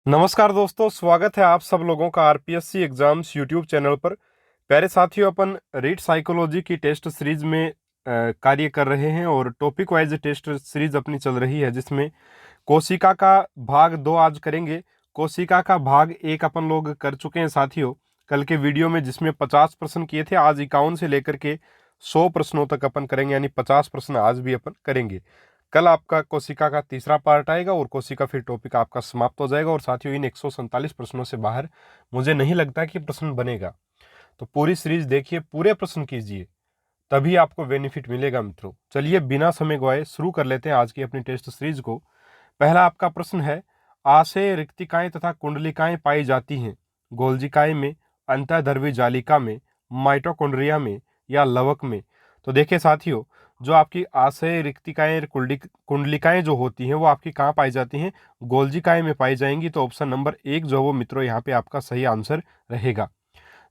नमस्कार दोस्तों, स्वागत है आप सब लोगों का आरपीएससी एग्जाम्स यूट्यूब चैनल पर। प्यारे साथियों, अपन रीड साइकोलॉजी की टेस्ट सीरीज में कार्य कर रहे हैं और टॉपिक वाइज टेस्ट सीरीज अपनी चल रही है, जिसमें कोशिका का भाग 2 आज करेंगे। कोशिका का भाग 1 अपन लोग कर चुके हैं साथियों कल के वीडियो में, जिसमें 50 प्रश्न किए थे। आज 51 से लेकर के 100 प्रश्नों तक अपन करेंगे, यानी 50 प्रश्न आज भी अपन करेंगे। कल आपका कोशिका का तीसरा पार्ट आएगा और कोशिका फिर टॉपिक आपका समाप्त हो जाएगा। और साथियों, इन 147 प्रश्नों से बाहर मुझे नहीं लगता कि प्रश्न बनेगा, तो पूरी सीरीज देखिए, पूरे प्रश्न कीजिए, तभी आपको बेनिफिट मिलेगा मित्रों। चलिए बिना समय गवाए शुरू कर लेते हैं आज की अपनी टेस्ट सीरीज को। पहला आपका प्रश्न है, आशय रिक्तिकाएं तथा कुंडलिकाएं पाई जाती हैं गोल्जिकाएं में, अंतःधर्वी जालिका में, माइटोकॉन्ड्रिया में या लवक में। तो देखिए साथियों, जो आपकी आशय रिक्तिकाएं कुंडलिकाएं जो होती हैं वो आपकी कहाँ पाई जाती हैं? गोल्जिकाएं में पाई जाएंगी। तो ऑप्शन नंबर 1 जो है वो मित्रों यहाँ पे आपका सही आंसर रहेगा।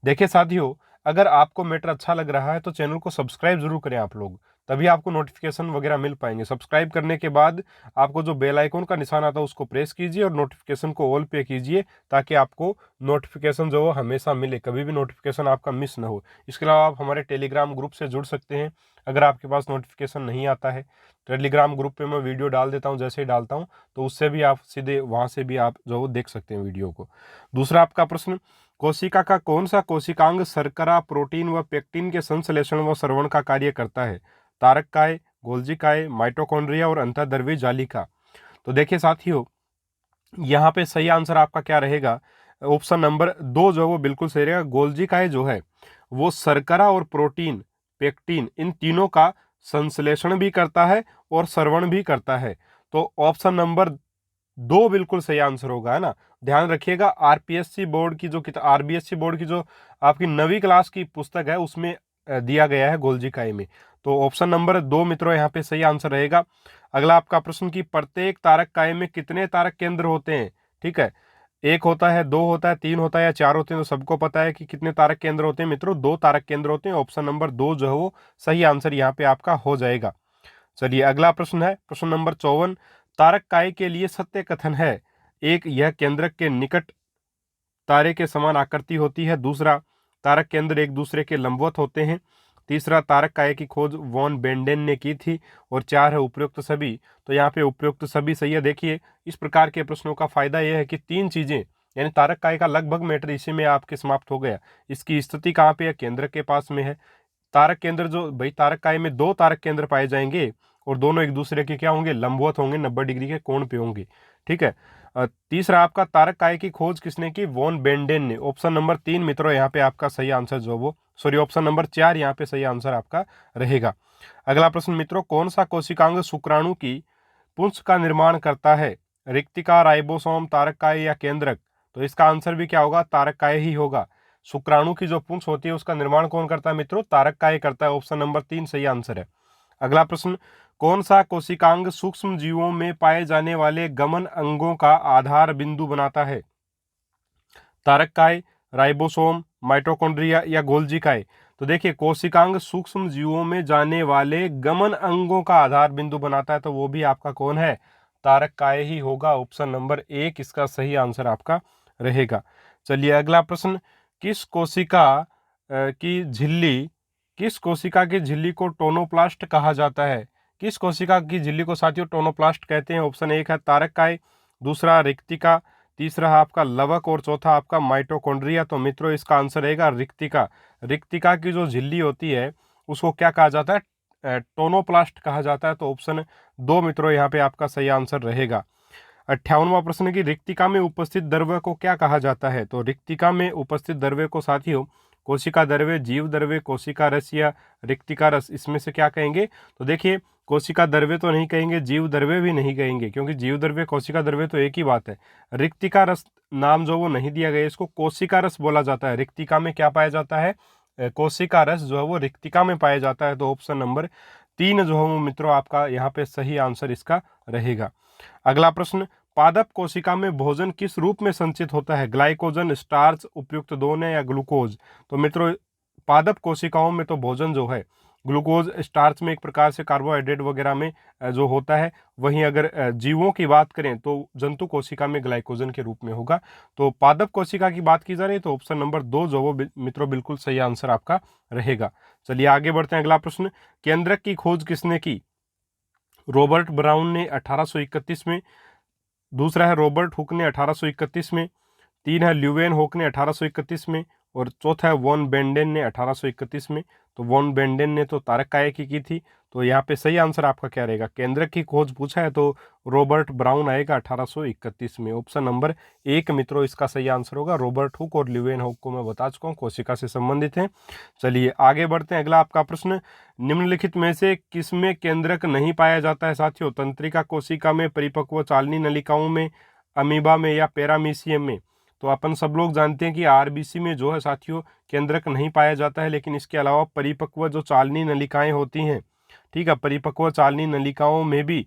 देखिए साथियों, अगर आपको मैटर अच्छा लग रहा है तो चैनल को सब्सक्राइब जरूर करें आप लोग, तभी आपको नोटिफिकेशन वगैरह मिल पाएंगे। सब्सक्राइब करने के बाद आपको जो बेल आइकन का निशान आता है उसको प्रेस कीजिए और नोटिफिकेशन को ऑल पे कीजिए, ताकि आपको नोटिफिकेशन जो है हमेशा मिले, कभी भी नोटिफिकेशन आपका मिस ना हो। इसके अलावा आप हमारे टेलीग्राम ग्रुप से जुड़ सकते हैं। अगर आपके पास नोटिफिकेशन नहीं आता है, टेलीग्राम ग्रुप पे मैं वीडियो डाल देता हूँ, जैसे ही डालता हूँ तो उससे भी आप सीधे वहाँ से भी आप जो देख सकते हैं वीडियो को। दूसरा आपका प्रश्न, कोशिका का कौन सा कोशिकांग शर्करा, प्रोटीन व पेक्टिन के संश्लेषण व स्रवण का कार्य करता है? तारक काय, गोल्जी काय, माइटोकॉन्ड्रिया और अंतःधर्वी जालिका। तो देखिए साथियों, यहाँ पे सही आंसर आपका क्या रहेगा? ऑप्शन नंबर 2 जो है वो बिल्कुल सही रहेगा। गोल्जी काय जो है वो शर्करा और प्रोटीन, पेक्टिन, इन तीनों का संश्लेषण भी करता है और स्रवण भी करता है। तो ऑप्शन नंबर 2 बिल्कुल सही आंसर होगा, है ना। ध्यान रखिएगा, आरपीएससी बोर्ड की जो आरबीएससी बोर्ड की जो आपकी 9वीं क्लास की पुस्तक है उसमें दिया गया है गोल्जिकाई में। तो ऑप्शन नंबर 2 मित्रों यहाँ पे सही आंसर रहेगा। अगला आपका प्रश्न की प्रत्येक तारक काय में कितने तारक केंद्र होते हैं? ठीक है, 1 होता है, 2 होता है, 3 होता है या 4 होते हैं? तो सबको पता है कि कितने तारक केंद्र होते हैं मित्रों, 2 तारक केंद्र होते हैं। ऑप्शन नंबर 2 जो है वो सही आंसर यहाँ पे आपका हो जाएगा। चलिए अगला प्रश्न है प्रश्न नंबर 54। तारक काय के लिए सत्य कथन है: 1, यह केंद्रक के निकट तारे के समान आकृति होती है। दूसरा, तारक केंद्र एक दूसरे के लंबवत होते हैं। तीसरा, तारक काय की खोज वॉन बेंडेन ने की थी। और 4 है उपयुक्त सभी। तो यहाँ पे उपयुक्त सभी सही है। देखिए, इस प्रकार के प्रश्नों का फायदा यह है कि 3 चीजें, यानी तारक काय का लगभग मैटर इसी में आपके समाप्त हो गया। इसकी स्थिति कहाँ पे है? केंद्र के पास में है। तारक केंद्र जो भाई, तारक काय में 2 तारक केंद्र पाए जाएंगे और दोनों एक दूसरे के क्या होंगे? लंबवत होंगे, 90 डिग्री के कोण पे होंगे। ठीक है। तीसरा आपका, तारक काय की खोज किसने की? वॉन बेंडेन ने। ऑप्शन नंबर 3 मित्रों यहाँ पे आपका सही आंसर जो वो सॉरी ऑप्शन नंबर 4 यहाँ पे सही आंसर आपका रहेगा। अगला प्रश्न मित्रों, कौन सा कोशिकांग शुक्राणु की पुंछ का निर्माण करता है? रिक्तिका, राइबोसोम, तारक काय या केंद्रक? तो इसका आंसर भी क्या होगा? तारक काय ही होगा। शुक्राणु की जो पुंछ होती है उसका निर्माण कौन करता है मित्रों? तारक काय करता है। ऑप्शन नंबर 3 सही आंसर है। अगला प्रश्न, कौन सा कोशिकांग सूक्ष्म जीवों में पाए जाने वाले गमन अंगों का आधार बिंदु बनाता है? तारक काय, राइबोसोम, माइटोकॉन्ड्रिया या गोल्जी काय? तो देखिए, कोशिकांग सूक्ष्म जीवों में जाने वाले गमन अंगों का आधार बिंदु बनाता है, तो वो भी आपका कौन है? तारक काय ही होगा। ऑप्शन नंबर 1 इसका सही आंसर आपका रहेगा। चलिए अगला प्रश्न, किस कोशिका की झिल्ली किस कोशिका की झिल्ली को टोनोप्लास्ट कहा जाता है? किस कोशिका की झिल्ली को साथियों टोनोप्लास्ट कहते हैं? ऑप्शन 1 है तारक काय, दूसरा रिक्तिका, तीसरा है आपका लवक और चौथा आपका माइटोकॉन्ड्रिया। तो मित्रों इसका आंसर रहेगा रिक्तिका। रिक्तिका की जो झिल्ली होती है उसको क्या कहा जाता है? टोनोप्लास्ट कहा जाता है। तो ऑप्शन 2 मित्रों यहाँ पे आपका सही आंसर रहेगा। 58वां प्रश्न की, रिक्तिका में उपस्थित द्रव्य को क्या कहा जाता है? तो रिक्तिका में उपस्थित द्रव्य को साथियों कोशिका द्रव्य, जीव द्रव्य, कोशिका रस या रिक्तिका रस, इसमें से क्या कहेंगे? तो देखिए, कोशिका द्रव्य तो नहीं कहेंगे, जीव द्रव्य भी नहीं कहेंगे, क्योंकि जीव द्रव्य कोशिका द्रव्य तो एक ही बात है। रिक्तिका रस नाम जो वो नहीं दिया गया, इसको कोशिका रस बोला जाता है। रिक्तिका में क्या पाया जाता है? कोशिका रस जो है वो रिक्तिका में पाया जाता है। तो ऑप्शन नंबर 3 जो है वो मित्रों आपका यहाँ पे सही आंसर इसका रहेगा। अगला प्रश्न, पादप कोशिका में भोजन किस रूप में संचित होता है? ग्लाइकोजन, स्टार्च, उपयुक्त दोनों या ग्लूकोज? तो मित्रों, पादप कोशिकाओं में तो भोजन जो है ग्लूकोज स्टार्च में एक प्रकार से कार्बोहाइड्रेट वगैरह में जो होता है। वहीं अगर जीवों की बात करें तो जंतु कोशिका में ग्लाइकोजन के रूप में होगा। तो पादप कोशिका की बात की जा रही है तो ऑप्शन नंबर 2 जो वो मित्रों बिल्कुल सही आंसर आपका रहेगा। चलिए आगे बढ़ते हैं। अगला प्रश्न, केंद्रक की खोज किसने की? रॉबर्ट ब्राउन ने 1831 में, दूसरा है रॉबर्ट हुक ने 1831 में, तीन है ल्यूवेन होक ने 1831 में, और चौथा है वॉन बेंडेन ने 1831 में। तो वॉन बेंडेन ने तो तारककाय की थी। तो यहाँ पे सही आंसर आपका क्या रहेगा? केंद्रक की खोज पूछा है तो रॉबर्ट ब्राउन आएगा 1831 में। ऑप्शन नंबर 1 मित्रों इसका सही आंसर होगा। रॉबर्ट हुक और ल्यूवेन हुक को मैं बता चुका हूँ कोशिका से संबंधित है। चलिए आगे बढ़ते हैं। अगला आपका प्रश्न, निम्नलिखित में से किसमें केंद्रक नहीं पाया जाता है साथियों? तंत्रिका कोशिका में, परिपक्व चालनी नलिकाओं में, अमीबा में या पैरामीशियम में? तो अपन सब लोग जानते हैं कि आरबीसी में जो है साथियों केंद्रक नहीं पाया जाता है, लेकिन इसके अलावा परिपक्व जो चालनी नलिकाएं होती हैं, ठीक है, परिपक्व चालनी नलिकाओं में भी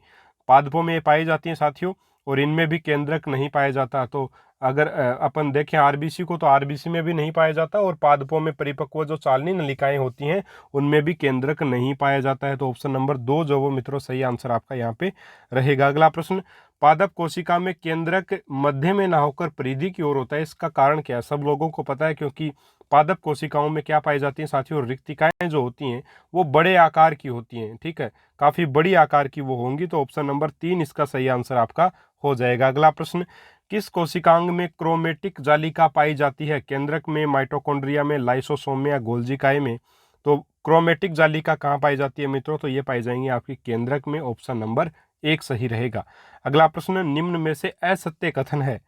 पादपों में पाई जाती हैं साथियों, और इनमें भी केंद्रक नहीं पाया जाता। तो अगर अपन देखें आरबीसी को तो आरबीसी में भी नहीं पाया जाता, और पादपों में परिपक्व जो चालनी नलिकाएं होती हैं उनमें भी केंद्रक नहीं पाया जाता है। तो ऑप्शन नंबर 2 जो वो मित्रों सही आंसर आपका यहाँ पे रहेगा। अगला प्रश्न, पादप कोशिका में केंद्रक मध्य में ना होकर परिधि की ओर होता है, इसका कारण क्या है? सब लोगों को पता है, क्योंकि पादप कोशिकाओं में क्या पाई जाती हैं साथियों? रिक्तिकाएं जो होती हैं वो बड़े आकार की होती हैं, ठीक है, काफी बड़ी आकार की वो होंगी। तो ऑप्शन नंबर 3 इसका सही आंसर आपका हो जाएगा। अगला प्रश्न, किस कोशिकांग में क्रोमेटिक जालिका पाई जाती है? केंद्रक में, माइटोकॉन्ड्रिया में, लाइसोसोम में या गोल्जी काय में? तो क्रोमेटिक जालिका कहाँ पाई जाती है मित्रों? तो ये पाई जाएंगी आपकी केंद्रक में। ऑप्शन नंबर 1 सही रहेगा। अगला प्रश्न, निम्न में से असत्य कथन है।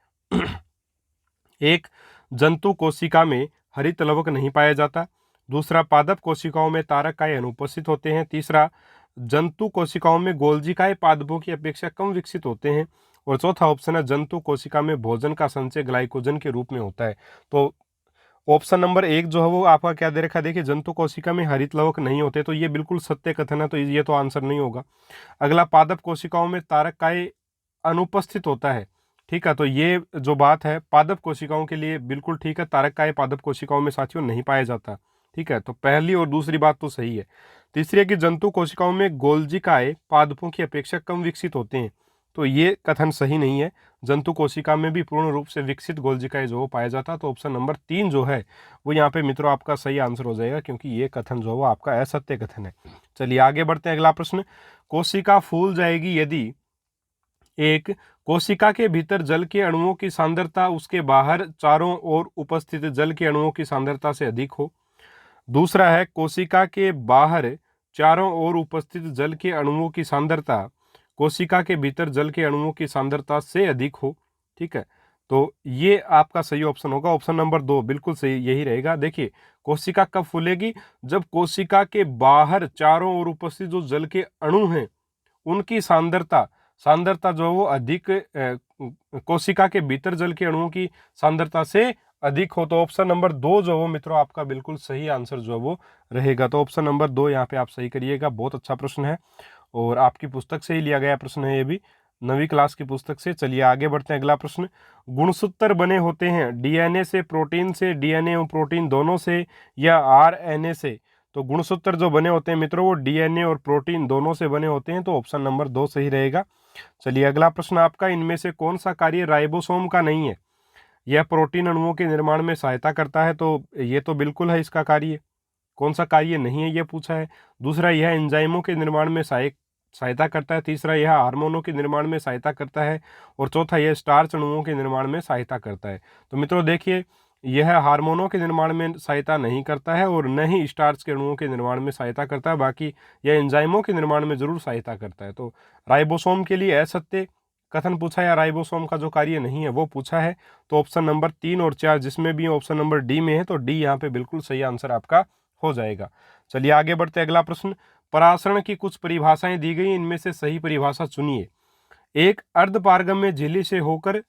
1, जंतु कोशिका में हरित लवक नहीं पाया जाता। दूसरा, पादप कोशिकाओं में तारककाय अनुपस्थित होते हैं। तीसरा, जंतु कोशिकाओं में गोल्जिकाय पादपों की अपेक्षा कम विकसित होते हैं। और चौथा ऑप्शन है, जंतु कोशिका में भोजन का संचय ग्लाइकोजन के रूप में होता है। तो ऑप्शन नंबर 1 जो है वो आपका क्या दे रखा है? देखिए, जंतु कोशिका में हरित लवक नहीं होते, तो ये बिल्कुल सत्य कथन है, तो ये तो आंसर नहीं होगा। अगला, पादप कोशिकाओं में तारककाय अनुपस्थित होता है, ठीक है, तो ये जो बात है पादप कोशिकाओं के लिए बिल्कुल ठीक है, तारककाय पादप कोशिकाओं में साथियों नहीं पाया जाता, ठीक है, तो पहली और दूसरी बात तो सही है। तीसरी है कि जंतु कोशिकाओं में गोल्जिकाए पादपों की अपेक्षा कम विकसित होते हैं, तो ये कथन सही नहीं है। जंतु कोशिका में भी पूर्ण रूप से विकसित गोल्जिकाए जो पाया जाता है। तो ऑप्शन नंबर 3 जो है वो यहाँ पे मित्रों आपका सही आंसर हो जाएगा, क्योंकि ये कथन जो है वो आपका असत्य कथन है। चलिए आगे बढ़ते हैं। अगला प्रश्न, कोशिका फूल जाएगी यदि 1, कोशिका के भीतर जल के अणुओं की सांद्रता उसके बाहर चारों ओर उपस्थित जल के अणुओं की सांद्रता से अधिक हो। दूसरा है, कोशिका के बाहर चारों ओर उपस्थित जल के अणुओं की सांद्रता कोशिका के भीतर जल के अणुओं की सांद्रता से अधिक हो, ठीक है, तो ये आपका सही ऑप्शन होगा। ऑप्शन नंबर 2 बिल्कुल सही यही रहेगा। देखिए, कोशिका कब फूलेगी? जब कोशिका के बाहर चारों ओर उपस्थित जो जल के अणु हैं उनकी सांद्रता जो है वो अधिक, कोशिका के भीतर जल के अणुओं की सांद्रता से अधिक हो। तो ऑप्शन नंबर 2 जो वो मित्रों आपका बिल्कुल सही आंसर जो है वो रहेगा। तो ऑप्शन नंबर 2 यहाँ पे आप सही करिएगा। बहुत अच्छा प्रश्न है और आपकी पुस्तक से ही लिया गया प्रश्न है, ये भी 9वीं क्लास की पुस्तक से। चलिए आगे बढ़ते हैं। अगला प्रश्न, गुणसूत्र बने होते हैं डीएनए से, प्रोटीन से, डीएनए और प्रोटीन दोनों से, या आरएनए से? तो गुणसूत्र जो बने होते हैं मित्रों वो डीएनए और प्रोटीन दोनों से बने होते हैं। तो ऑप्शन नंबर 2 सही रहेगा। चलिए अगला प्रश्न आपका, इनमें से कौन सा कार्य राइबोसोम का नहीं है? यह प्रोटीन अणुओं के निर्माण में सहायता करता है, तो ये तो बिल्कुल है इसका कार्य। कौन सा कार्य नहीं है ये पूछा है। दूसरा, यह एंजाइमों के निर्माण में सहायता करता है। तीसरा, यह हार्मोनों के निर्माण में सहायता करता है। और चौथा, यह स्टार्च अणुओं के निर्माण में सहायता करता है। तो मित्रों देखिए, यह हार्मोनों के निर्माण में सहायता नहीं करता है और न ही स्टार्च के अणुओं के निर्माण में सहायता करता है, बाकी यह एंजाइमों के निर्माण में जरूर सहायता करता है। तो राइबोसोम के लिए असत्य कथन पूछा है, या राइबोसोम का जो कार्य नहीं है वो पूछा है। तो ऑप्शन नंबर 3 और 4 जिसमें भी ऑप्शन नंबर डी में है, तो डी यहाँ पे बिल्कुल सही आंसर आपका हो जाएगा। चलिए आगे बढ़ते हैं। अगला प्रश्न, परासरण की कुछ परिभाषाएं दी गई, इनमें से सही परिभाषा चुनिए। 1, अर्धपारगम्य झिल्ली से होकर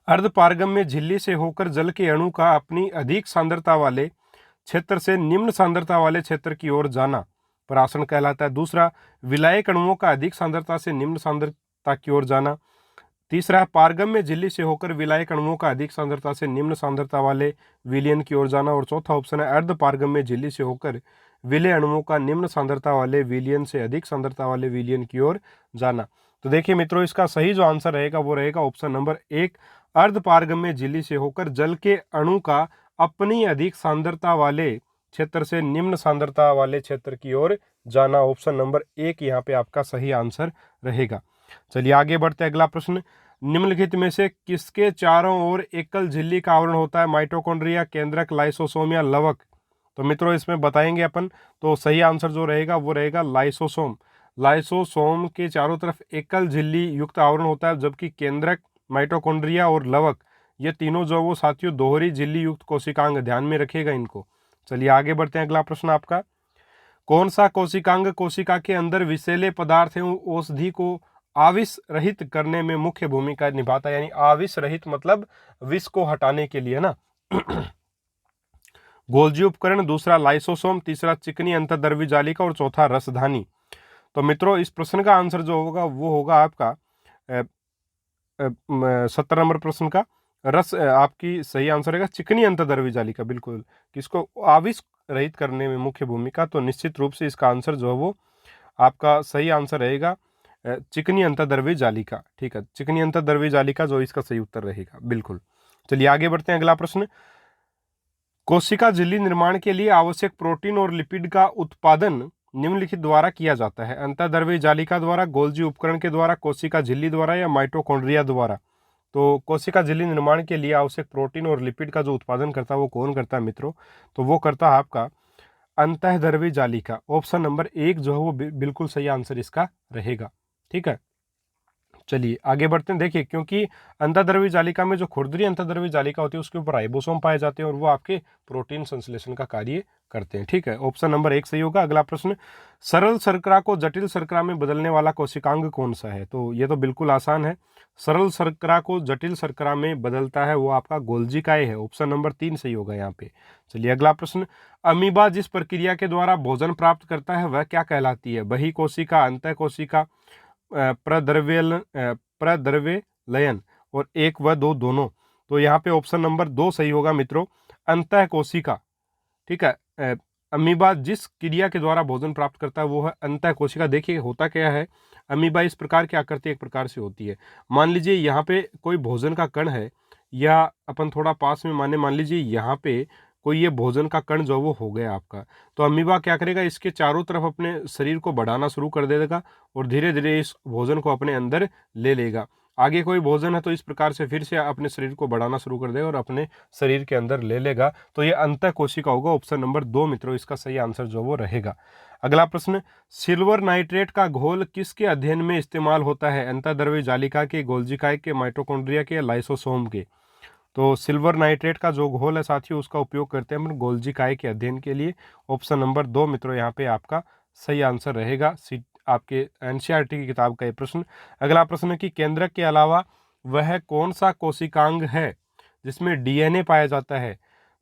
अर्धपारगम्य झिल्ली से होकर जल के अणु का अपनी अधिक सांद्रता वाले क्षेत्र से निम्न सांद्रता वाले क्षेत्र की ओर जाना परासरण कहलाता है। दूसरा, विलायक अणुओं का अधिक सांद्रता से निम्न सांद्रता की ओर जाना। तीसरा है पारगम्य झिल्ली से होकर विलायक अणुओं का अधिक सांद्रता से निम्न सांद्रता वाले विलयन की ओर जाना। और चौथा ऑप्शन है अर्ध पारगम्य झिल्ली से होकर विलय अणुओं का निम्न सांद्रता वाले विलयन से अधिक सांद्रता वाले विलयन की ओर जाना। तो देखिए मित्रों, इसका सही जो आंसर रहेगा वो रहेगा ऑप्शन नंबर 1, अर्ध पारगम्य झिल्ली से होकर जल के अणु का अपनी अधिक सांद्रता वाले क्षेत्र से निम्न सांद्रता वाले क्षेत्र की ओर जाना। ऑप्शन नंबर 1 यहाँ पे आपका सही आंसर रहेगा। चलिए आगे बढ़ते हैं। अगला प्रश्न, निम्नलिखित में से किसके चारों ओर एकल झिल्ली का आवरण होता है? माइटोकॉन्ड्रिया, केंद्रक, लाइसोसोम या लवक? तो मित्रों इसमें बताएंगे अपन। तो सही आंसर जो रहेगा वो रहेगा लाइसोसोम। लाइसोसोम के चारों तरफ एकल झिल्ली युक्त आवरण होता है, जबकि केंद्रक, माइटोकॉन्ड्रिया और लवक ये तीनों जो वो साथियों दोहरी झिल्ली युक्त कोशिकांग, ध्यान में रखिएगा इनको। चलिए आगे बढ़ते हैं। अगला प्रश्न आपका, कौन सा कोशिकांग कोशिका के अंदर विषैले पदार्थ एवं औषधि को आविष रहित करने में मुख्य भूमिका निभाता है? यानी आविष रहित मतलब विष को हटाने के लिए ना। गोल्जी उपकरण, दूसरा लाइसोसोम, तीसरा चिकनी अंतर्द्रव्य जालिका और चौथा रसधानी। तो मित्रों इस प्रश्न का आंसर जो होगा वो होगा आपका 17 नंबर प्रश्न का आपकी सही आंसर रहेगा चिकनी अंतर्द्रव्य जालिका। बिल्कुल, किसको आविष रहित करने में मुख्य भूमिका। तो निश्चित रूप से इसका आंसर जो है वो आपका सही आंसर रहेगा चिकनी अंतर्द्रव्य जालिका। ठीक है, चिकनी अंतर्द्रव्य जालिका जो इसका सही उत्तर रहेगा। बिल्कुल, चलिए आगे बढ़ते हैं। अगला प्रश्न, कोशिका झिल्ली निर्माण के लिए आवश्यक प्रोटीन और लिपिड का उत्पादन निम्नलिखित द्वारा किया जाता है? अंतर्द्रव्य जालिका द्वारा, गोल्जी उपकरण के द्वारा, कोशिका झिल्ली द्वारा या माइटोकॉन्ड्रिया द्वारा? तो कोशिका झिल्ली निर्माण के लिए आवश्यक प्रोटीन और लिपिड का जो उत्पादन करता है वो कौन करता है मित्रों? तो वो करता है आपका अंतःद्रव्य जालिका। ऑप्शन नंबर 1 जो है वो बिल्कुल सही आंसर इसका रहेगा। ठीक है, चलिए आगे बढ़ते हैं। देखिए, क्योंकि अंतर्द्रव्य जालिका में जो खुरदरी अंतर्द्रव्य जालिका होती है उसके ऊपर राइबोसोम पाए जाते हैं और वो आपके प्रोटीन संश्लेषण का कार्य करते हैं। ठीक है, ऑप्शन नंबर 1 सही होगा। अगला प्रश्न, सरल शर्करा को जटिल शर्करा में बदलने वाला कोशिकांग कौन सा है? तो ये तो बिल्कुल आसान है। सरल शर्करा को जटिल शर्करा में बदलता है वो आपका गोल्जी काय है। ऑप्शन नंबर 3 सही होगा यहाँ पे। चलिए अगला प्रश्न, अमीबा जिस प्रक्रिया के द्वारा भोजन प्राप्त करता है वह क्या कहलाती है? बही कोशिका, अंतः कोशिका, प्रद्रव्यलयन और 1 व 2 दोनों? तो यहाँ पे ऑप्शन नंबर 2 सही होगा मित्रों, अंतः कोशिका। ठीक है, अमीबा जिस क्रिया के द्वारा भोजन प्राप्त करता है वो है अंतः कोशिका। देखिए होता क्या है, अमीबा इस प्रकार की आकृति एक प्रकार से होती है। मान लीजिए यहाँ पे कोई भोजन का कण है, या अपन थोड़ा पास में मान लीजिए यहाँ पे कोई ये भोजन का कण जो वो हो गया आपका, तो अमीबा क्या करेगा, इसके चारों तरफ अपने शरीर को बढ़ाना शुरू कर देगा और धीरे धीरे इस भोजन को अपने अंदर ले लेगा। आगे कोई भोजन है तो इस प्रकार से फिर से अपने शरीर को बढ़ाना शुरू कर देगा और अपने शरीर के अंदर ले लेगा। तो ये अंतः कोशिका होगा। ऑप्शन नंबर 2 मित्रों इसका सही आंसर जो वो रहेगा। अगला प्रश्न, सिल्वर नाइट्रेट का घोल किसके अध्ययन में इस्तेमाल होता है? अंतर्द्रव्य जालिका के, गोल्जी काय के, माइटोकॉन्ड्रिया के, लाइसोसोम के? तो सिल्वर नाइट्रेट का जो घोल है साथियों उसका उपयोग करते हैं हम गोल्जी काय के अध्ययन के लिए। ऑप्शन नंबर 2 मित्रों यहाँ पे आपका सही आंसर रहेगा। आपके एनसीईआरटी की किताब का ये प्रश्न। अगला प्रश्न है कि केंद्रक के अलावा वह कौन सा कोशिकांग है जिसमें डीएनए पाया जाता है?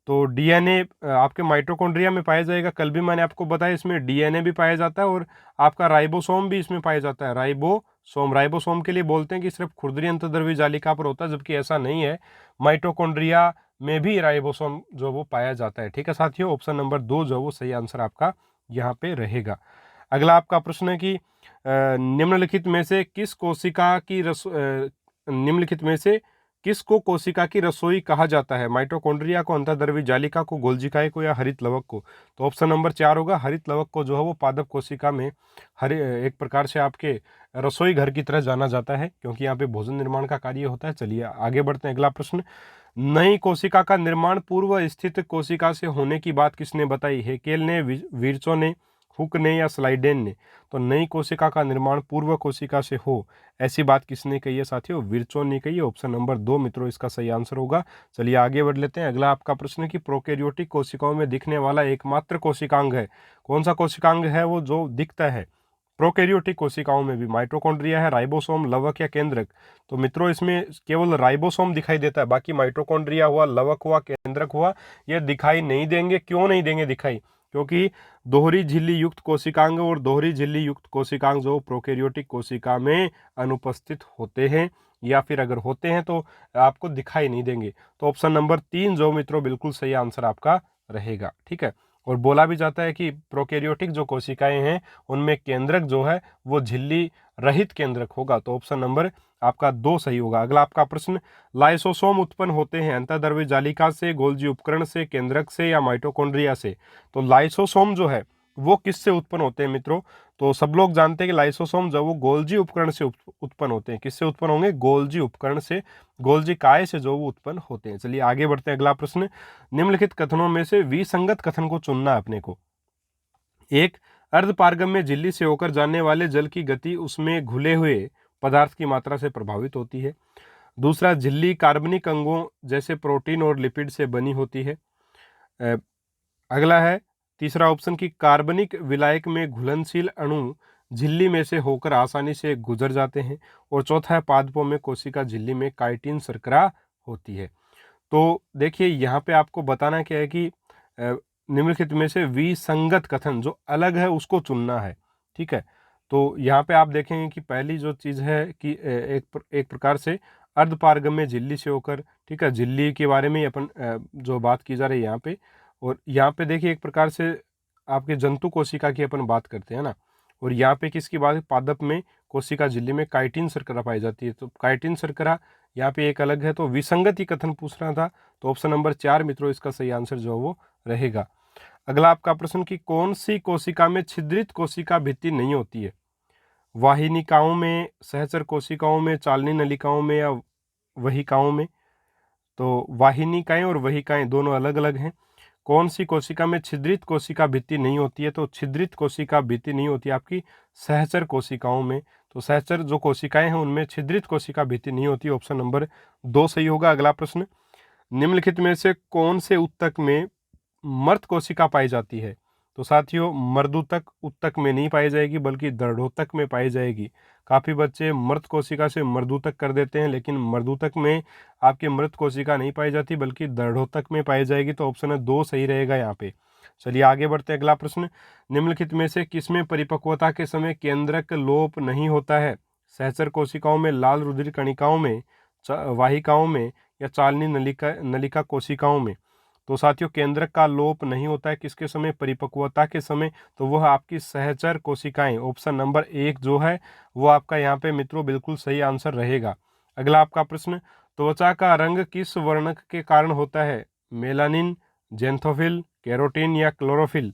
तो डीएनए आपके माइटोकॉन्ड्रिया में पाया जाएगा। कल भी मैंने आपको बताया इसमें डीएनए भी पाया जाता है और आपका राइबोसोम भी इसमें पाया जाता है। राइबोसोम के लिए बोलते हैं कि सिर्फ खुरदरी अंतर्द्रव्य जालिका पर होता है, जबकि ऐसा नहीं है, माइटोकॉन्ड्रिया में भी राइबोसोम जो वो पाया जाता है। ठीक है साथियों, ऑप्शन नंबर 2 जो वो सही आंसर आपका यहाँ पे रहेगा। अगला आपका प्रश्न है कि निम्नलिखित में से किसको कोशिका की रसोई कहा जाता है? माइटोकॉन्ड्रिया को, अंतर्द्रव्य जालिका को, गोल्जी काय को या हरित लवक को? तो ऑप्शन नंबर 4 होगा, हरित लवक को जो है वो पादप कोशिका में एक प्रकार से आपके रसोई घर की तरह जाना जाता है, क्योंकि यहाँ पे भोजन निर्माण का कार्य होता है। चलिए आगे बढ़ते हैं। अगला प्रश्न, नई कोशिका का निर्माण पूर्व स्थित कोशिका से होने की बात किसने बताई? हेकेल ने, विर्चो ने, हुक ने या स्लाइडेन ने? तो नई कोशिका का निर्माण पूर्व कोशिका से हो ऐसी बात किसने कही है साथियों? विर्चो ने कही है। ऑप्शन नंबर 2 मित्रों इसका सही आंसर होगा। चलिए आगे बढ़ लेते हैं। अगला आपका प्रश्न है कि प्रोकैरियोटिक कोशिकाओं में दिखने वाला एकमात्र कोशिकांग है? कौन सा कोशिकांग है वो जो दिखता है प्रोकैरियोटिक कोशिकाओं में भी? माइटोकॉन्ड्रिया है, राइबोसोम, लवक या केंद्रक? तो मित्रों इसमें केवल राइबोसोम दिखाई देता है, बाकी माइटोकॉन्ड्रिया हुआ, लवक हुआ, केंद्रक हुआ, ये दिखाई नहीं देंगे। क्यों नहीं देंगे दिखाई? क्योंकि दोहरी झिल्ली युक्त कोशिकांग और दोहरी झिल्ली युक्त कोशिकांग जो प्रोकैरियोटिक कोशिका में अनुपस्थित होते हैं। या फिर अगर होते हैं तो आपको दिखाई नहीं देंगे। तो ऑप्शन नंबर 3 जो मित्रों बिल्कुल सही आंसर आपका रहेगा। ठीक है, और बोला भी जाता है कि प्रोकैरियोटिक जो कोशिकाएं हैं उनमें केंद्रक जो है वो झिल्ली रहित केंद्रक होगा। तो ऑप्शन नंबर आपका 2 सही होगा। अगला आपका प्रश्न, लाइसोसोम उत्पन्न होते हैं अंतःद्रव्य जालिका से, गोल्जी उपकरण से, केंद्रक से या माइटोकॉन्ड्रिया से? तो लाइसोसोम जो है वो किससे उत्पन्न होते हैं मित्रों? तो सब लोग जानते हैं कि लाइसोसोम जो वो गोल्जी उपकरण से उत्पन्न होते हैं। किससे उत्पन्न होंगे? गोल्जी उपकरण से, गोल्जी काय से जो वो उत्पन्न होते हैं। चलिए आगे बढ़ते हैं। अगला प्रश्न, निम्नलिखित कथनों में से विसंगत कथन को चुनना है अपने को। 1, अर्धपारगम्य झिल्ली से होकर जाने वाले जल की गति उसमें घुले हुए पदार्थ की मात्रा से प्रभावित होती है। दूसरा, झिल्ली कार्बनिक अंगों जैसे प्रोटीन और लिपिड से बनी होती है। अगला है तीसरा ऑप्शन की कार्बनिक विलायक में घुलनशील अणु झिल्ली में से होकर आसानी से गुजर जाते हैं। और चौथा है पादपों में कोशिका झिल्ली में काइटिन शर्करा होती है। तो देखिए यहाँ पे आपको बताना क्या है कि निम्नलिखित में से विसंगत कथन जो अलग है उसको चुनना है। ठीक है, तो यहाँ पे आप देखेंगे कि पहली जो चीज़ है कि एक प्रकार से अर्धपारगम्य झिल्ली से होकर, ठीक है, झिल्ली के बारे में अपन जो बात की जा रही है यहाँ पे। और यहाँ पे देखिए एक प्रकार से आपके जंतु कोशिका की अपन बात करते हैं ना, और यहाँ पे किसकी बात है? पादप में कोशिका झिल्ली में काइटिन शर्करा पाई जाती है। तो काइटिन शर्करा यहाँ पे एक अलग है, तो विसंगति कथन पूछ रहा था। तो ऑप्शन नंबर 4 मित्रों इसका सही आंसर जो वो रहेगा। अगला आपका प्रश्न कि कौन सी कोशिका में छिद्रित कोशिका भित्ति नहीं होती है? वाहिनिकाओं में, सहचर कोशिकाओं में, चालनी नलिकाओं में या वहिकाओं में? तो वाहिनिकाएं और वहिकाएं दोनों अलग अलग हैं। कौन सी कोशिका में छिद्रित कोशिका भित्ति नहीं होती है? तो छिद्रित कोशिका भित्ति नहीं होती आपकी सहचर कोशिकाओं में। तो सहचर जो कोशिकाएं हैं उनमें छिद्रित कोशिका भित्ति नहीं होती। ऑप्शन नंबर 2 सही होगा। अगला प्रश्न, निम्नलिखित में से कौन से उत्तक में मर्त कोशिका पाई जाती है? तो साथियों मर्दूतक उत्तक में नहीं पाई जाएगी बल्कि दृढ़ोतक में पाई जाएगी। काफ़ी बच्चे मृत कोशिका से मर्दूतक कर देते हैं, लेकिन मर्दूतक में आपकी मृत कोशिका नहीं पाई जाती बल्कि दृढ़ोतक में पाई जाएगी। तो ऑप्शन 2 सही रहेगा यहाँ पे। चलिए आगे बढ़ते हैं। अगला प्रश्न, निम्नलिखित में से किसमें परिपक्वता के समय केंद्रक लोप नहीं होता है? सहचर कोशिकाओं में, लाल रुधिर कणिकाओं में, वाहिकाओं में या चालनी नलिका कोशिकाओं में? तो साथियों केंद्रक का लोप नहीं होता है किसके समय? परिपक्वता के समय। तो वह आपकी सहचर कोशिकाएं। ऑप्शन नंबर 1 जो है वो आपका यहाँ पे मित्रों बिल्कुल सही आंसर रहेगा। अगला आपका प्रश्न, त्वचा का रंग किस वर्णक के कारण होता है? मेलानिन, जेंथोफिल, कैरोटीन या क्लोरोफिल?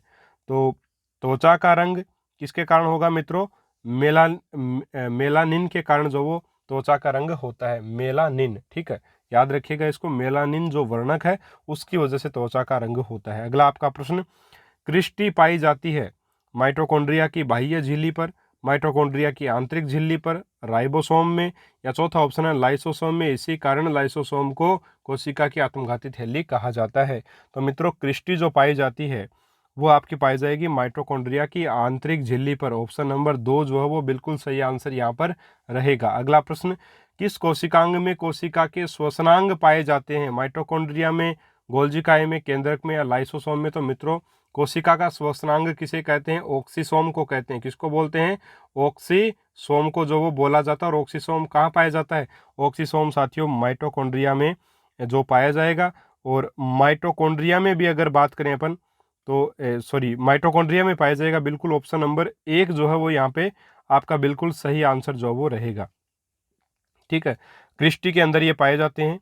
तो त्वचा का रंग किसके कारण होगा मित्रों? मेलानिन के कारण जो वो त्वचा का रंग होता है, मेलानिन। ठीक है, याद रखिएगा इसको, मेलानिन जो वर्णक है उसकी वजह से त्वचा का रंग होता है। अगला आपका प्रश्न, क्रिस्टी पाई जाती है माइटोकॉन्ड्रिया की बाह्य झिल्ली पर, माइटोकॉन्ड्रिया की आंतरिक झिल्ली पर, राइबोसोम में या चौथा ऑप्शन है लाइसोसोम में। इसी कारण लाइसोसोम को कोशिका की आत्मघाती थैली कहा जाता है। तो मित्रों क्रिस्टी जो पाई जाती है वो आपकी पाई जाएगी माइटोकॉन्ड्रिया की आंतरिक झिल्ली पर। ऑप्शन नंबर 2 जो है वो बिल्कुल सही आंसर यहाँ पर रहेगा। अगला प्रश्न, किस कोशिकांग में कोशिका के श्वसनांग पाए जाते हैं? माइटोकॉन्ड्रिया में, गोल्जी काय में, केंद्रक में या लाइसोसोम में? तो मित्रों कोशिका का श्वसनांग किसे कहते हैं? ऑक्सीसोम को कहते हैं। किसको बोलते हैं? ऑक्सीसोम को जो वो बोला जाता है। और ऑक्सीसोम कहाँ पाया जाता है? ऑक्सीसोम साथियों माइटोकॉन्ड्रिया में जो पाया जाएगा। और माइटोकॉन्ड्रिया में भी अगर बात करें अपन तो माइटोकॉन्ड्रिया में पाया जाएगा। बिल्कुल ऑप्शन नंबर 1 जो है वो यहाँ पे आपका बिल्कुल सही आंसर जो वो रहेगा। ठीक है, क्रिस्टी के अंदर ये पाए जाते हैं।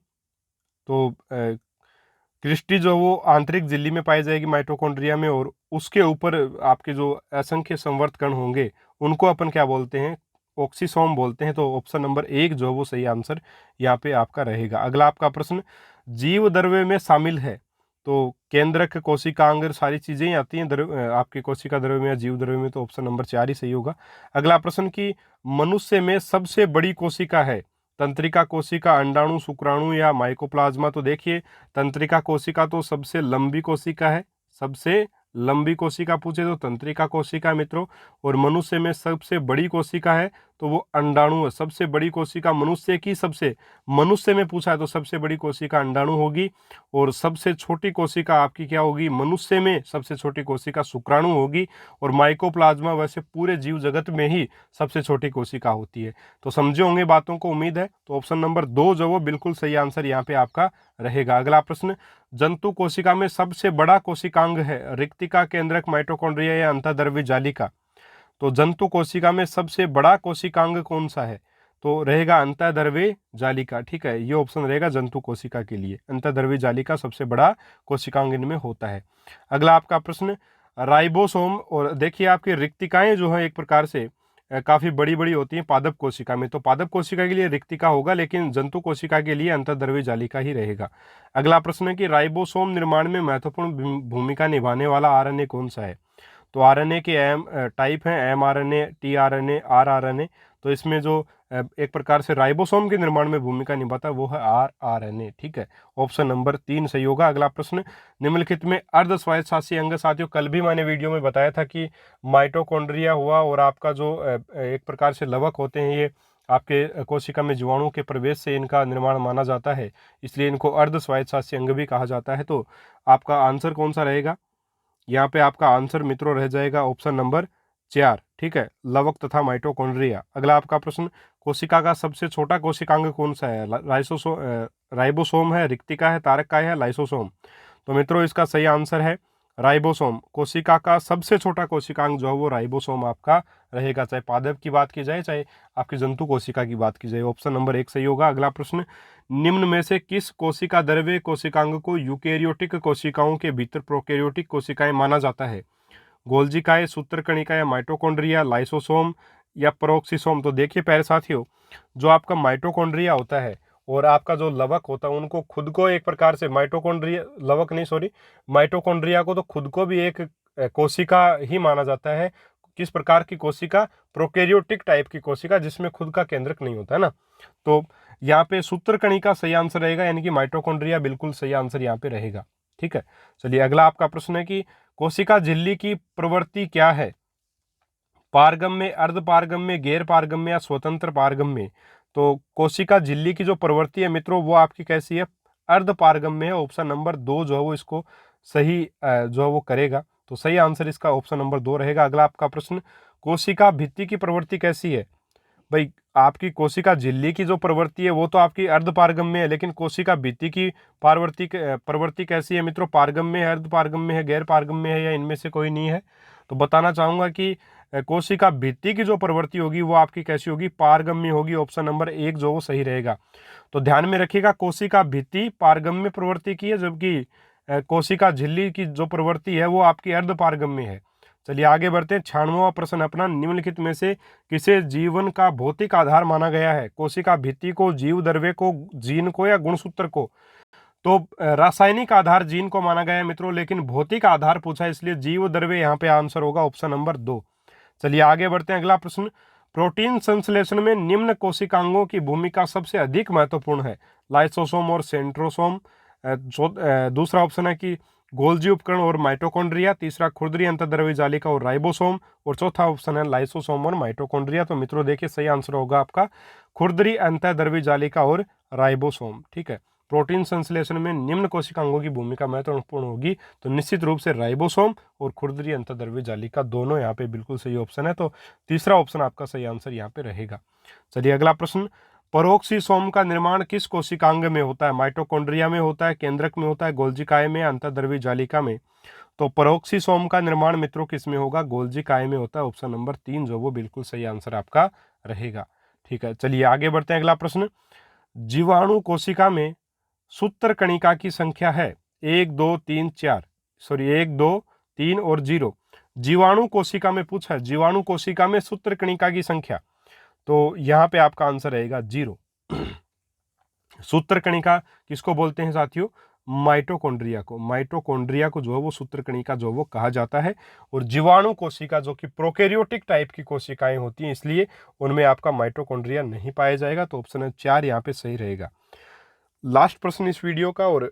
तो क्रिस्टी जो वो आंतरिक झिल्ली में पाई जाएगी माइटोकॉन्ड्रिया में, और उसके ऊपर आपके जो असंख्य संवर्त कण होंगे उनको अपन क्या बोलते हैं? ऑक्सीसोम बोलते हैं। तो ऑप्शन नंबर 1 जो वो सही आंसर यहाँ पे आपका रहेगा। अगला आपका प्रश्न, जीव द्रव्य में शामिल है? तो केंद्रक, कोशिकांग सारी चीज़ें ही आती हैं आपके कोशिका द्रव्य में या जीव द्रव्य में। तो ऑप्शन नंबर 4 ही सही होगा। अगला प्रश्न कि मनुष्य में सबसे बड़ी कोशिका है? तंत्रिका कोशिका, अंडाणु, शुक्राणु या माइकोप्लाज्मा? तो देखिए तंत्रिका कोशिका तो सबसे लंबी कोशिका है, सबसे लंबी कोशिका पूछे तो तंत्रिका कोशिका मित्रों। और मनुष्य में सबसे बड़ी कोशिका है तो वो अंडाणु है। सबसे बड़ी कोशिका मनुष्य की, मनुष्य में पूछा है तो सबसे बड़ी कोशिका अंडाणु होगी, और सबसे छोटी कोशिका आपकी क्या होगी, मनुष्य में सबसे छोटी कोशिका शुक्राणु होगी, और माइकोप्लाज्मा वैसे पूरे जीव जगत में ही सबसे छोटी कोशिका होती है। तो समझे होंगे बातों को, उम्मीद है। तो ऑप्शन नंबर 2 जो वो बिल्कुल सही आंसर यहाँ पे आपका रहेगा। अगला प्रश्न, जंतु कोशिका में सबसे बड़ा कोशिकांग है रिक्तिका, केंद्रक, माइटोकॉन्ड्रिया या अंतःद्रव्य जालिका? तो जंतु कोशिका में सबसे बड़ा कोशिकांग कौन सा है? तो रहेगा अंतःद्रव्य जालिका। ठीक है, ये ऑप्शन रहेगा जंतु कोशिका के लिए, अंतःद्रव्य जालिका सबसे बड़ा कोशिकांग इनमें होता है। अगला आपका प्रश्न, राइबोसोम, और देखिए आपकी रिक्तिकाएं जो है एक प्रकार से काफी बड़ी बड़ी होती हैं पादप कोशिका में, तो पादप कोशिका के लिए रिक्तिका होगा, लेकिन जंतु कोशिका के लिए अंतःद्रव्य जालिका ही रहेगा। अगला प्रश्न है कि राइबोसोम निर्माण में महत्वपूर्ण भूमिका निभाने वाला आरएनए कौन सा है? तो आरएनए के एम टाइप हैं, एमआरएनए, टीआरएनए, आरआरएनए। तो इसमें जो एक प्रकार से राइबोसोम के निर्माण में भूमिका निभाता है वो है आरआरएनए। ठीक है, ऑप्शन नंबर 3 सही होगा। अगला प्रश्न, निम्नलिखित में अर्ध स्वायत्तशासी अंग, साथियों कल भी मैंने वीडियो में बताया था कि माइटोकॉन्ड्रिया हुआ और आपका जो एक प्रकार से लवक होते हैं, ये आपके कोशिका में जीवाणु के प्रवेश से इनका निर्माण माना जाता है, इसलिए इनको अर्ध स्वायत्तशासी अंग भी कहा जाता है। तो आपका आंसर कौन सा रहेगा? यहाँ पे आपका आंसर मित्रों रह जाएगा ऑप्शन नंबर 4। ठीक है, लवक तथा माइटोकॉन्ड्रिया। अगला आपका प्रश्न, कोशिका का सबसे छोटा कोशिकांग कौन सा है? राइबोसोम है, रिक्तिका है, तारककाय है, लाइसोसोम? तो मित्रों इसका सही आंसर है राइबोसोम। कोशिका का सबसे छोटा कोशिकांग जो है वो राइबोसोम आपका रहेगा, चाहे पादप की बात की जाए चाहे आपकी जंतु कोशिका की बात की जाए। ऑप्शन नंबर 1 सही होगा। अगला प्रश्न, निम्न में से किस कोशिका द्रव्य कोशिकांग को यूकेरियोटिक कोशिकाओं के भीतर प्रोकैरियोटिक कोशिकाएं माना जाता है? गोल्जिकाएं, सूत्रकणिका या माइटोकॉन्ड्रिया, लाइसोसोम या पेरोक्सिसोम? तो देखिए प्यारे साथियों, जो आपका माइटोकॉन्ड्रिया होता है और आपका जो लवक होता है, उनको खुद को एक प्रकार से माइटोकॉन्ड्रिया को तो खुद को भी एक कोशिका ही माना जाता है। किस प्रकार की कोशिका? प्रोकैरियोटिक टाइप की कोशिका, जिसमें खुद का केंद्रक नहीं होता है ना। तो यहाँ पे सूत्रकणिका सही आंसर रहेगा, यानी कि माइटोकॉन्ड्रिया बिल्कुल सही आंसर यहाँ पे रहेगा। ठीक है, चलिए अगला आपका प्रश्न है कि कोशिका झिल्ली की प्रवृत्ति क्या है? पारगम्य, अर्धपारगम्य, गैर पारगम्य या स्वतंत्र पारगम्य? तो कोशिका झिल्ली की जो प्रवृत्ति है मित्रों वो आपकी कैसी है? अर्धपारगम्य है। ऑप्शन नंबर 2 जो है वो इसको सही जो है वो करेगा। तो सही आंसर इसका ऑप्शन नंबर 2 रहेगा। अगला आपका प्रश्न, कोशिका भित्ति की प्रवृत्ति कैसी है? भाई आपकी कोशिका झिल्ली की जो प्रवृत्ति है वो तो आपकी अर्धपारगम्य है, लेकिन कोशिका भित्ति की प्रवृत्ति कैसी है मित्रों? पारगम्य है, अर्धपारगम्य है, गैर पारगम्य है या इनमें से कोई नहीं है? तो बताना चाहूंगा कि कोशिका भित्ति की जो प्रवृत्ति होगी वो आपकी कैसी होगी? पारगम्य होगी। ऑप्शन नंबर 1 जो वो सही रहेगा। तो ध्यान में रखिएगा, कोशिका भित्ति पारगम्य प्रवृत्ति की है, जबकि कोशिका झिल्ली की जो प्रवृत्ति है वो आपकी अर्धपारगम्य है। चलिए आगे बढ़ते हैं। 96वां प्रश्न अपना, निम्नलिखित में से किसे जीवन का भौतिक आधार माना गया है? कोशिका भित्ति को, जीव द्रव्य को, जीन को या गुणसूत्र को? तो रासायनिक आधार जीन को माना गया है मित्रों, लेकिन भौतिक आधार पूछा, इसलिए जीव द्रव्य यहाँ पे आंसर होगा ऑप्शन नंबर 2। चलिए आगे बढ़ते हैं। अगला प्रश्न, प्रोटीन संश्लेषण में निम्न कोशिकांगों की भूमिका सबसे अधिक महत्वपूर्ण है? लाइसोसोम और सेंट्रोसोम? दूसरा ऑप्शन है कि गोल्जी उपकरण और माइटोकॉन्ड्रिया। तीसरा खुरदरी अंतःद्रव्य जालिका और राइबोसोम। और चौथा ऑप्शन है लाइसोसोम और माइटोकॉन्ड्रिया। तो मित्रों देखिए सही आंसर होगा आपका खुरदरी अंतःद्रव्य जालिका और राइबोसोम। ठीक है, प्रोटीन संश्लेषण में निम्न कोशिकांगों की भूमिका महत्वपूर्ण होगी, तो निश्चित रूप से राइबोसोम और खुरदरी अंतःद्रव्य जालिका दोनों यहाँ पे बिल्कुल सही ऑप्शन है। तो तीसरा ऑप्शन आपका सही आंसर यहाँ पे रहेगा। चलिए अगला प्रश्न, पेरोक्सिसोम का निर्माण किस कोशिकांग में होता है? माइटोकॉन्ड्रिया में होता है, केंद्रक में होता है, गोल्जिकाय में, अंतःद्रव्य जालिका में? तो पेरोक्सिसोम का निर्माण मित्रों किस में होगा? गोल्जिकाय में होता है। ऑप्शन नंबर 3 जो वो बिल्कुल सही आंसर आपका रहेगा। ठीक है, चलिए आगे बढ़ते हैं। अगला प्रश्न, जीवाणु कोशिका में सूत्रकणिका की संख्या है 1 2 3 4, सॉरी 1 2 3 और 0। जीवाणु कोशिका में पूछा है, जीवाणु कोशिका में सूत्रकणिका की संख्या, तो यहाँ पे आपका आंसर रहेगा 0। सूत्रकणिका किसको बोलते हैं साथियों? माइटोकॉन्ड्रिया को जो है वो सूत्रकणिका जो वो कहा जाता है। और जीवाणु कोशिका जो कि प्रोकैरियोटिक टाइप की कोशिकाएं होती हैं, इसलिए उनमें आपका माइटोकॉन्ड्रिया नहीं पाया जाएगा। तो ऑप्शन 4 यहाँ पे सही रहेगा। लास्ट प्रश्न इस वीडियो का, और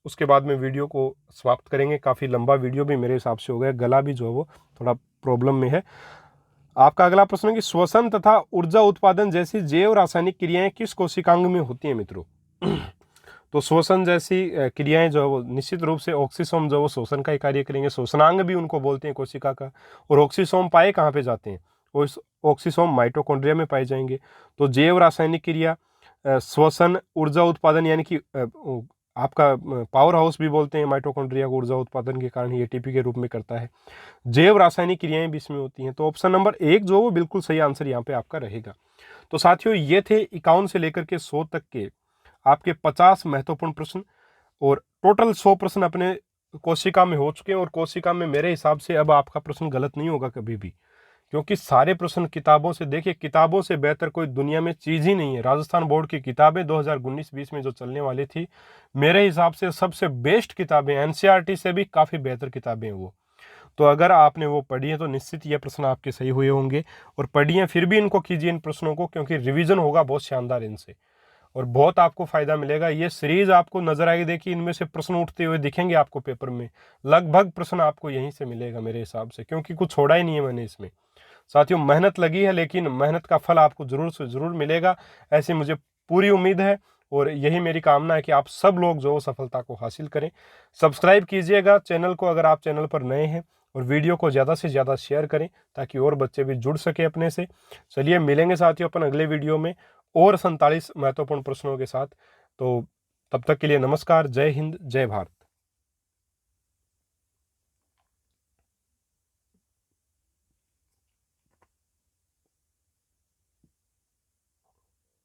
उसके बाद में वीडियो को समाप्त करेंगे। काफ़ी लंबा वीडियो भी मेरे हिसाब से हो गया, गला भी जो है वो थोड़ा प्रॉब्लम में है। आपका अगला प्रश्न है कि श्वसन तथा ऊर्जा उत्पादन जैसी जैव रासायनिक क्रियाएं किस कोशिकांग में होती हैं मित्रों? तो श्वसन जैसी क्रियाएं जो है वो निश्चित रूप से ऑक्सीसोम जो वो श्वसन का ही कार्य करेंगे, श्वसनांग भी उनको बोलते हैं कोशिका का। और ऑक्सीसोम पाए कहाँ पे जाते हैं? वो ऑक्सीसोम माइटोकॉन्ड्रिया में पाए जाएंगे। तो जैव रासायनिक क्रिया श्वसन ऊर्जा उत्पादन यानी कि आपका पावर हाउस भी बोलते हैं माइटोकॉन्ड्रिया को, ऊर्जा उत्पादन के कारण ही एटीपी के रूप में करता है। जैव रासायनिक क्रियाएं भी इसमें होती हैं। तो ऑप्शन नंबर 1 जो वो बिल्कुल सही आंसर यहाँ पे आपका रहेगा। तो साथियों ये थे 51 से लेकर के 100 तक के आपके 50 महत्वपूर्ण प्रश्न, और टोटल 100 प्रश्न अपने कोशिका में हो चुके हैं। और कोशिका में मेरे हिसाब से अब आपका प्रश्न गलत नहीं होगा कभी भी, क्योंकि सारे प्रश्न किताबों से, देखिए किताबों से बेहतर कोई दुनिया में चीज ही नहीं है। राजस्थान बोर्ड की किताबें 2019-20 में जो चलने वाली थी, मेरे हिसाब से सबसे बेस्ट किताबें, एनसीईआरटी से भी काफी बेहतर किताबें हैं वो। तो अगर आपने वो पढ़ी है तो निश्चित ये प्रश्न आपके सही हुए होंगे। और पढ़िए फिर भी इनको कीजिए इन प्रश्नों को, क्योंकि रिवीजन होगा बहुत शानदार इनसे और बहुत आपको फायदा मिलेगा। ये सीरीज आपको नजर आएगी, देखिए इनमें से प्रश्न उठते हुए दिखेंगे आपको पेपर में, लगभग प्रश्न आपको यहीं से मिलेगा मेरे हिसाब से, क्योंकि कुछ छोड़ा ही नहीं है मैंने इसमें। साथियों मेहनत लगी है, लेकिन मेहनत का फल आपको जरूर से जरूर मिलेगा, ऐसी मुझे पूरी उम्मीद है। और यही मेरी कामना है कि आप सब लोग जो सफलता को हासिल करें। सब्सक्राइब कीजिएगा चैनल को अगर आप चैनल पर नए हैं, और वीडियो को ज़्यादा से ज़्यादा शेयर करें ताकि और बच्चे भी जुड़ सके अपने से। चलिए मिलेंगे साथियों अपन अगले वीडियो में और 47 महत्वपूर्ण प्रश्नों के साथ। तो तब तक के लिए नमस्कार, जय हिंद, जय भारत।